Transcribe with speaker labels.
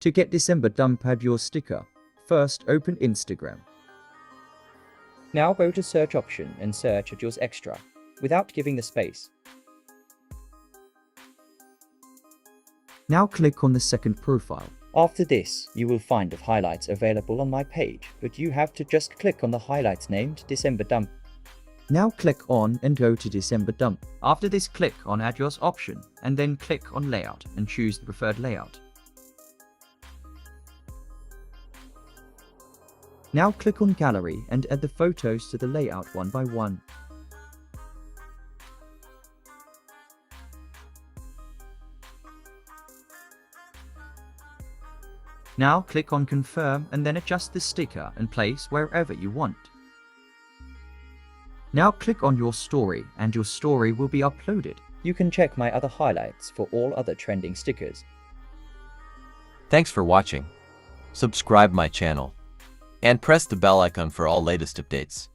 Speaker 1: To get December dump add your sticker, first open Instagram.
Speaker 2: Now go to search option and search Adjust Extra, without giving the space.
Speaker 1: Now click on the second profile.
Speaker 2: After this, you will find the highlights available on my page, but you have to just click on the highlights named December dump.
Speaker 1: Now click on and go to December dump. After this, click on Add Yours option and then click on Layout and choose the preferred layout. Now click on Gallery and add the photos to the layout one by one. Now click on Confirm and then adjust the sticker and place wherever you want. Now click on your story and your story will be uploaded.
Speaker 2: You can check my other highlights for all other trending stickers.
Speaker 3: Thanks for watching. Subscribe my channel and press the bell icon for all latest updates.